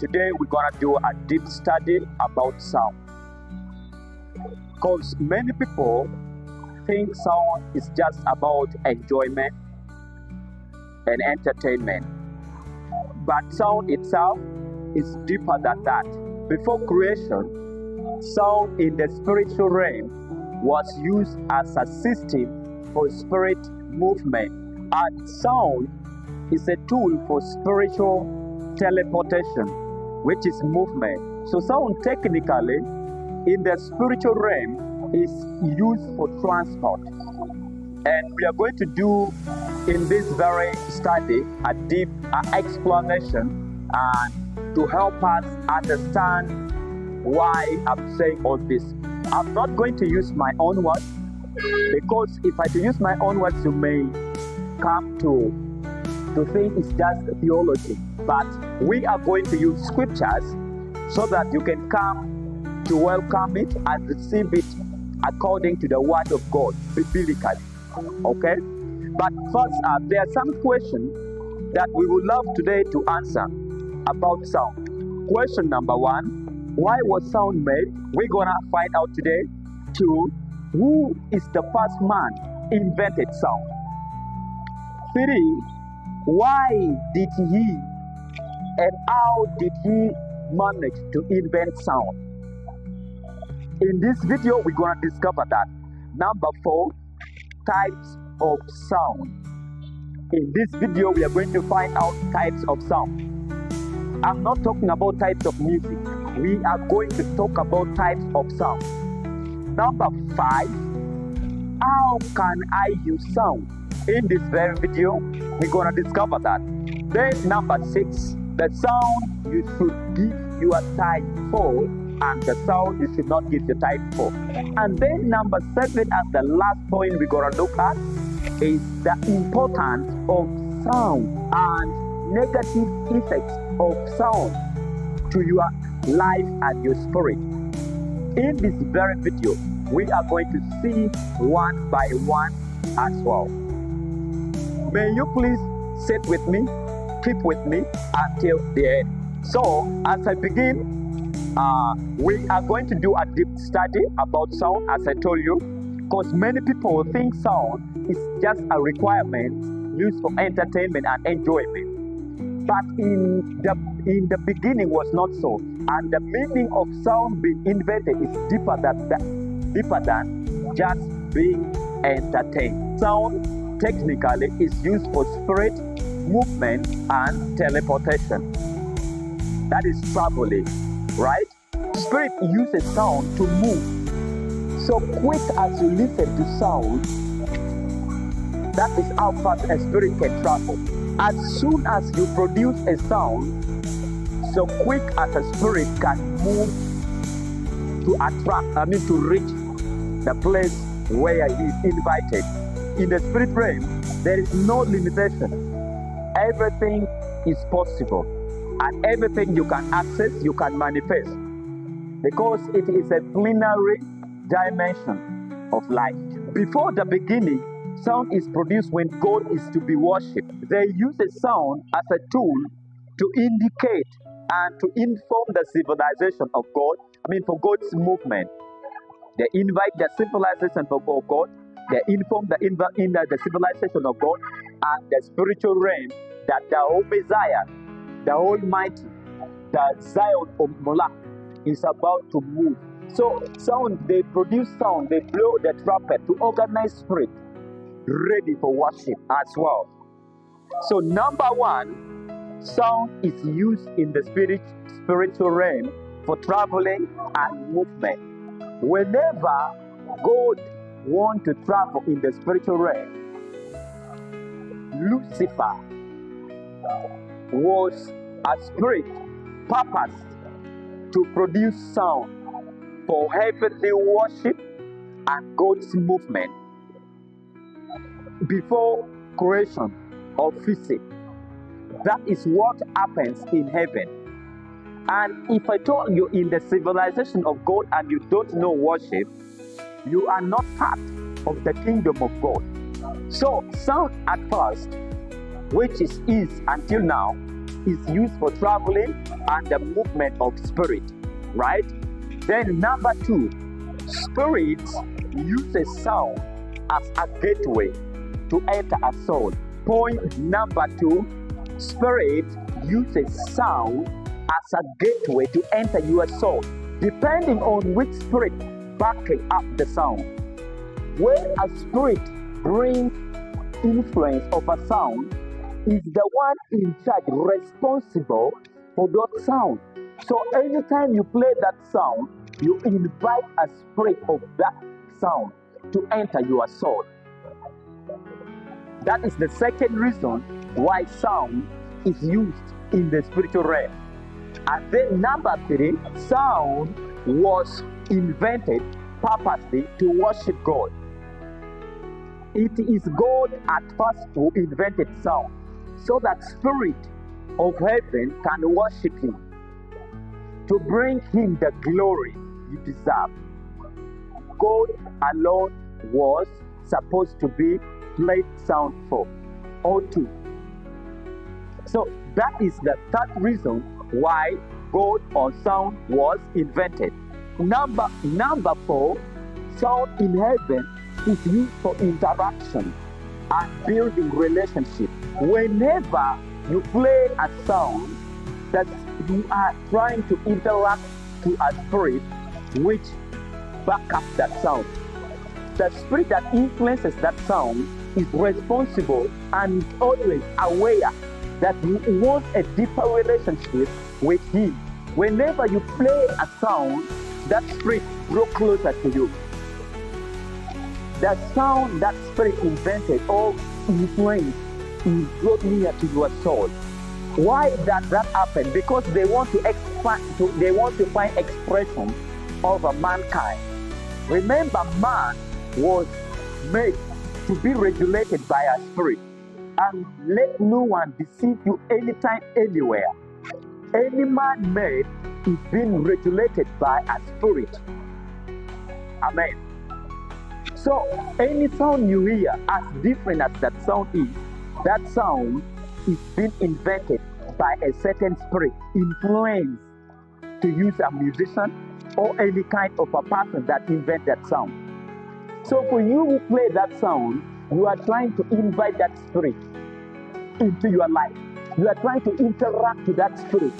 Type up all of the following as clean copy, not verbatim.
Today we're gonna do a deep study about sound. Because many people think sound is just about enjoyment and entertainment. But sound itself is deeper than that. Before creation, sound in the spiritual realm was used as a system for spirit movement. And sound is a tool for spiritual teleportation, which is movement. So sound technically in the spiritual realm is used for transport. And we are going to do in this very study a deep explanation to help us understand why I'm saying all this. I'm not going to use my own words, because if I use my own words, you may come to think it's just theology. But we are going to use scriptures so that you can come to welcome it and receive it according to the word of God, biblically. Okay? But first, there are some questions that we would love today to answer about sound. Question number 1, why was sound made? We're gonna find out today. 2, who is the first man invented sound? 3, why did he and how did he manage to invent sound? In this video, we're gonna discover that. Number 4, types of sound. In this video, we are going to find out types of sound. I'm not talking about types of music. We are going to talk about types of sound. Number 5, how can I use sound? In this very video, we're gonna discover that. Then number 6, the sound you should give your time for, and the sound you should not give your time for. And then number 7, as the last point we're gonna look at, is the importance of sound and negative effects of sound to your life and your spirit. In this very video, we are going to see one by one as well. May you please sit with me, keep with me until the end. So, as I begin, we are going to do a deep study about sound, as I told you, because many people think sound is just a requirement used for entertainment and enjoyment. But in the beginning was not so, and the meaning of sound being invented is deeper than just being entertained. Sound technically is used for spirit movement and teleportation. That is traveling, right? Spirit uses sound to move. So quick as you listen to sound, that is how fast a spirit can travel. As soon as you produce a sound, so quick as a spirit can move to reach the place where he is invited. In the spirit realm, there is no limitation. Everything is possible, and everything you can access, you can manifest, because it is a plenary dimension of life. Before the beginning, sound is produced when God is to be worshipped. They use a sound as a tool to indicate and to inform the civilization of God, for God's movement. They invite the civilization of God, they inform the civilization of God and the spiritual realm that the whole Messiah, the Almighty, the Zion of Moloch is about to move. So sound, they produce sound, they blow the trumpet to organize spirit ready for worship as well. So number 1, sound is used in the spiritual realm for traveling and movement. Whenever God wants to travel in the spiritual realm, Lucifer was a spirit purposed to produce sound for heavenly worship and God's movement. Before creation of physics, that is what happens in heaven. And if I told you in the civilization of God and you don't know worship, you are not part of the kingdom of God. So sound at first, which is until now, is used for traveling and the movement of spirit, right? Then number 2, spirits use a sound as a gateway to enter a soul. Point number 2, spirits use a sound as a gateway to enter your soul, depending on which spirit backing up the sound. When a spirit brings influence of a sound, is the one in charge responsible for that sound. So anytime you play that sound, you invite a spirit of that sound to enter your soul. That is the second reason why sound is used in the spiritual realm. And then number 3, sound was invented purposely to worship God. It is God at first who invented sound, so that spirit of heaven can worship him, to bring him the glory you deserve. God alone was supposed to be played sound for, or to. So that is the third reason why God or sound was invented. Number 4, sound in heaven is used for interaction and building relationship. Whenever you play a sound, that you are trying to interact to a spirit which back up that sound. The spirit that influences that sound is responsible and is always aware that you want a deeper relationship with him. Whenever you play a sound, that spirit draws closer to you. The sound that spirit invented or influenced is brought near to your soul. Why does that happen? Because they want to expand. They want to find expression of mankind. Remember, man was made to be regulated by a spirit, and let no one deceive you anytime, anywhere. Any man made is being regulated by a spirit. Amen. So any sound you hear, as different as that sound is being invented by a certain spirit, influenced to use a musician or any kind of a person that invent that sound. So for you who play that sound, you are trying to invite that spirit into your life. You are trying to interact with that spirit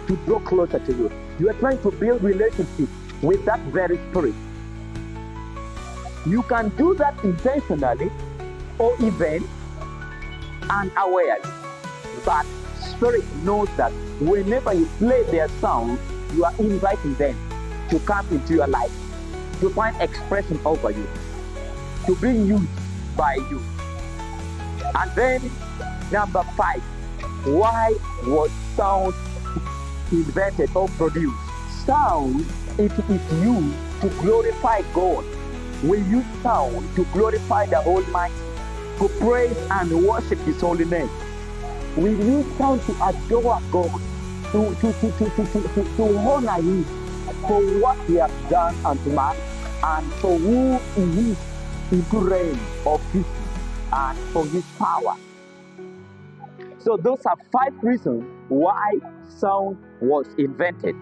to draw closer to you. You are trying to build relationship with that very spirit. You can do that intentionally or even unawares. But spirit knows that whenever you play their sound, you are inviting them to come into your life, to find expression over you, to be used by you. And then number 5, why was sound invented or produced? Sound, it is used to glorify God. We use sound to glorify the Almighty, to praise and worship His holy name. We use sound to adore God, to honor Him for what He has done unto man, and for who He is in the reign of His and for His power. So those are 5 reasons why sound was invented.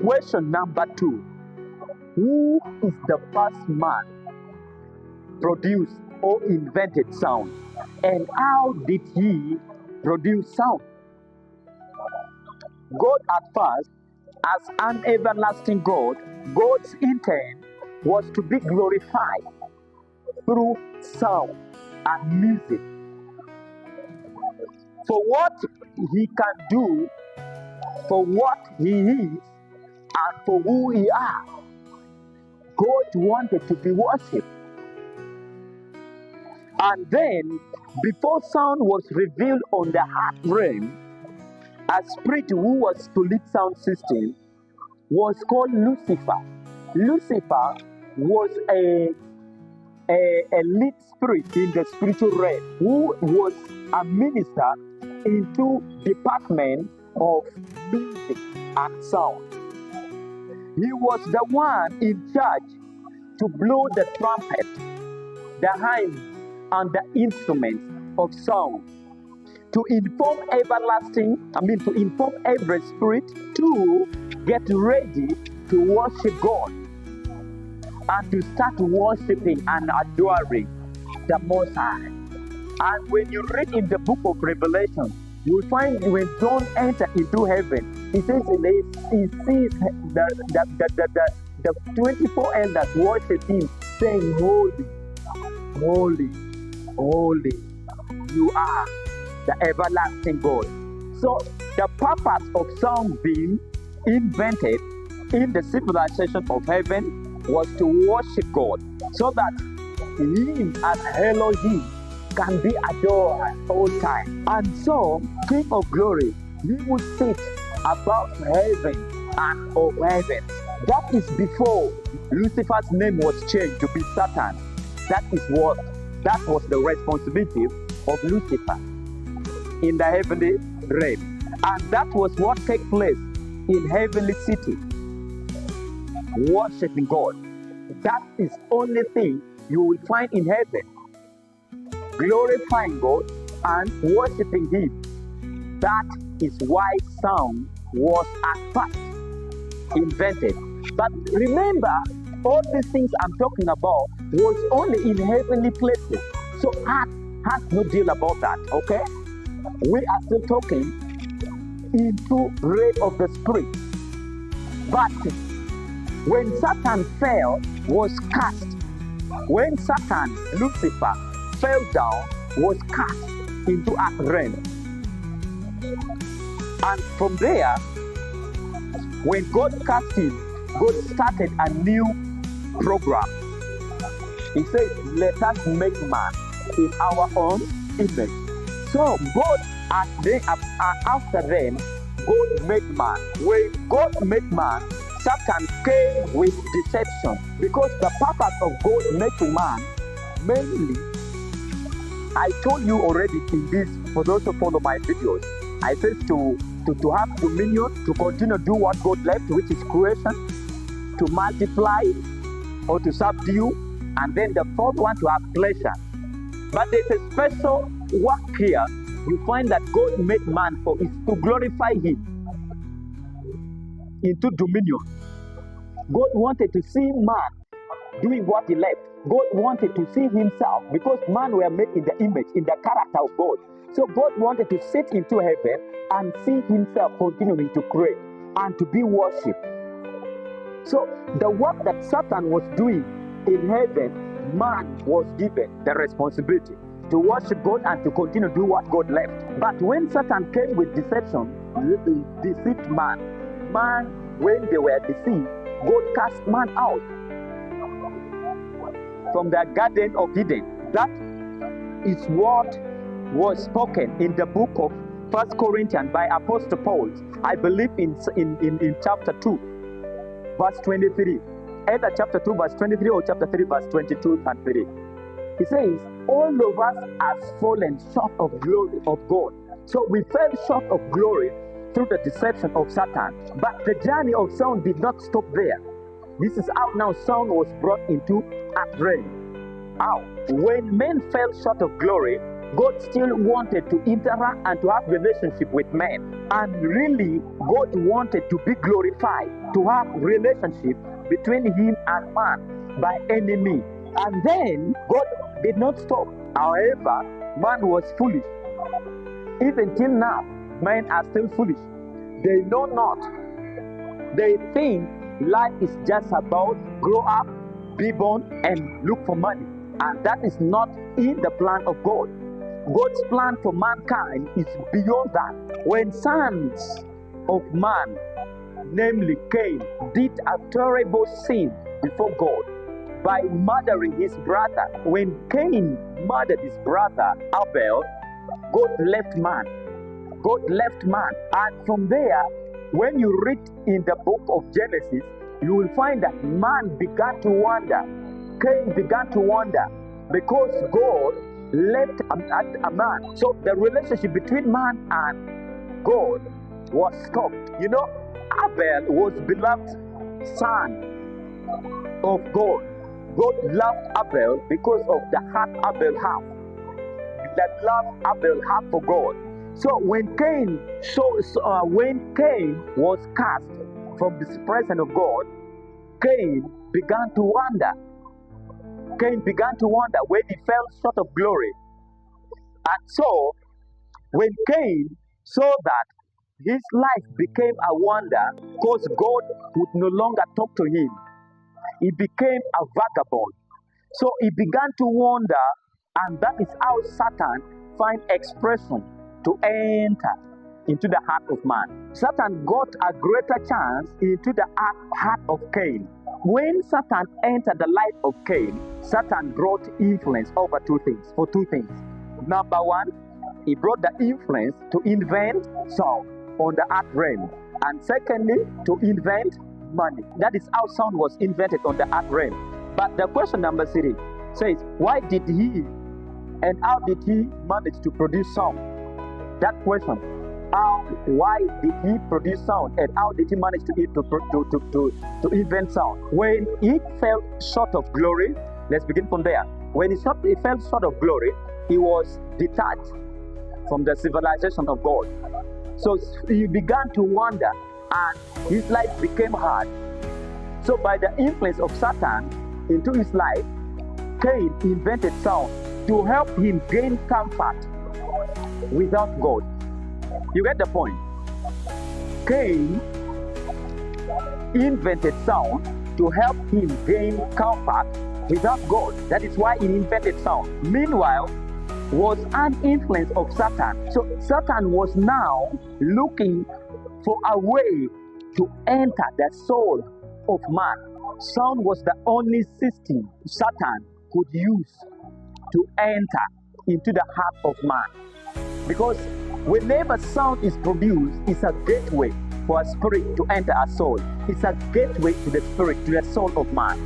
Question number 2. Who is the first man produced or invented sound? And how did he produce sound? God at first, as an everlasting God, God's intent was to be glorified through sound and music. For what He can do, for what He is, and for who He are, God wanted to be worshipped. And then, before sound was revealed on the earth realm, a spirit who was to lead sound system was called Lucifer. Lucifer was a lead spirit in the spiritual realm who was a minister into department of music and sound. He was the one in charge to blow the trumpet, the hymn, and the instruments of sound, to inform to inform every spirit to get ready to worship God and to start worshiping and adoring the Most High. And when you read in the book of Revelation, you will find when John entered into heaven, he says he sees the 24 elders worship him, saying, "Holy, holy, holy, you are the everlasting God." So the purpose of sound being invented in the civilization of heaven was to worship God, so that him as Elohim can be adored at all times. And so, King of Glory, he would sit above heaven and of heaven. That is before Lucifer's name was changed to be Satan. That was the responsibility of Lucifer in the heavenly realm. And that was what took place in heavenly city, worshiping God. That is only thing you will find in heaven, glorifying God and worshiping Him. That is why sound was at first invented. But remember, all these things I'm talking about was only in heavenly places. So earth has no deal about that, okay? We are still talking into realm of the spirit. But when Satan fell, was cast. When Satan, Lucifer, fell down, was cast into earth realm. And from there, when God cast him, God started a new program. He said, "Let us make man in our own image." So God, after them, God made man. When God made man, Satan came with deception, because the purpose of God making man, mainly, I told you already in this, for those who follow my videos, I said to have dominion, to continue to do what God left, which is creation, to multiply or to subdue, and then the fourth one, to have pleasure. But there's a special work here. You find that God made man for is to glorify him into dominion. God wanted to see man doing what he left. God wanted to see himself, because man were made in the image, in the character of God. So God wanted to sit into heaven and see himself continuing to create and to be worshipped. So the work that Satan was doing in heaven, man was given the responsibility to worship God and to continue to do what God left. But when Satan came with deception, deceived man, when they were deceived, God cast man out from the Garden of Eden. That is what was spoken in the book of 1 Corinthians by Apostle Paul, I believe in chapter 2, verse 23. Either chapter 2, verse 23 or chapter 3, verse 22 and 3. He says, all of us have fallen short of glory of God. So we fell short of glory through the deception of Satan. But the journey of sound did not stop there. This is how now sound was brought into earth realm. How? When men fell short of glory, God still wanted to interact and to have relationship with men. And really, God wanted to be glorified, to have relationship between him and man by any means. And then God did not stop. However, man was foolish. Even till now, men are still foolish. They know not. They think life is just about grow up, be born, and look for money. And that is not in the plan of God. God's plan for mankind is beyond that. When sons of man, namely Cain, did a terrible sin before God by murdering his brother. When Cain murdered his brother Abel, God left man. God left man. And from there, when you read in the book of Genesis, you will find that man began to wander. Cain began to wander because God left a man. So the relationship between man and God was stopped. You know, Abel was beloved son of God. God loved Abel because of the heart Abel had. The love Abel had for God. So when Cain was cast from the presence of God, Cain began to wonder. Cain began to wonder when he fell short of glory. And so when Cain saw that his life became a wonder because God would no longer talk to him, he became a vagabond. So he began to wonder, and that is how Satan finds expression to enter into the heart of man. Satan got a greater chance into the heart of Cain. When Satan entered the life of Cain, Satan brought influence over two things. Number one, he brought the influence to invent sound on the earth realm. And secondly, to invent money. That is how sound was invented on the earth realm. But the question number 3 says, why did he and how did he manage to produce sound? That question, why did he produce sound and how did he manage to invent sound? When he fell short of glory, let's begin from there. When he fell short of glory, he was detached from the civilization of God. So he began to wonder and his life became hard. So by the influence of Satan into his life, Cain invented sound to help him gain comfort without God. You get the point? Cain invented sound to help him gain comfort without God. That is why he invented sound. Meanwhile, was an influence of Satan. So Satan was now looking for a way to enter the soul of man. Sound was the only system Satan could use to enter into the heart of man. Because whenever sound is produced, it's a gateway for a spirit to enter a soul. It's a gateway to the spirit, to the soul of man.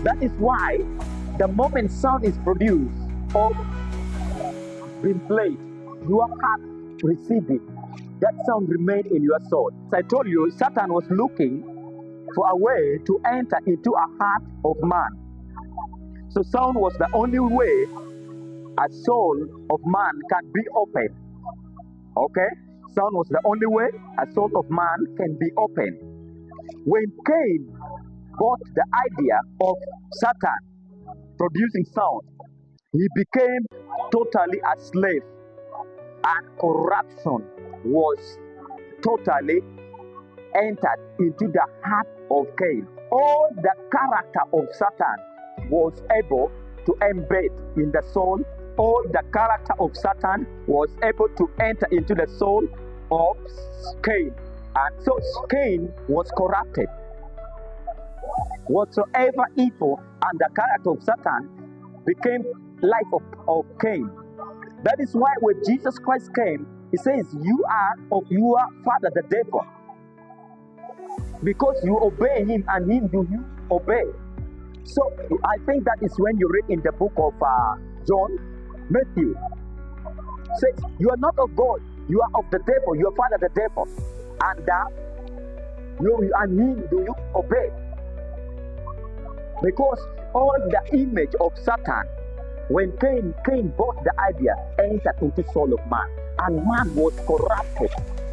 That is why the moment sound is produced or been played, your heart receive it. That sound remained in your soul. So I told you, Satan was looking for a way to enter into a heart of man. So sound was the only way a soul of man can be opened. Okay? Sound was the only way a soul of man can be opened. When Cain got the idea of Satan producing sound, he became totally a slave, and corruption was totally entered into the heart of Cain. All the character of Satan was able to embed in the soul. All the character of Satan was able to enter into the soul of Cain. And so Cain was corrupted. Whatsoever evil and the character of Satan became life of Cain. That is why when Jesus Christ came, he says, you are of your father the devil. Because you obey him and him do you obey. So I think that is when you read in the book of John, Matthew says, you are not of God, you are of the devil, your father the devil. And you and him do you obey. Because all the image of Satan, when Cain bought the idea, entered into soul of man, and man was corrupted.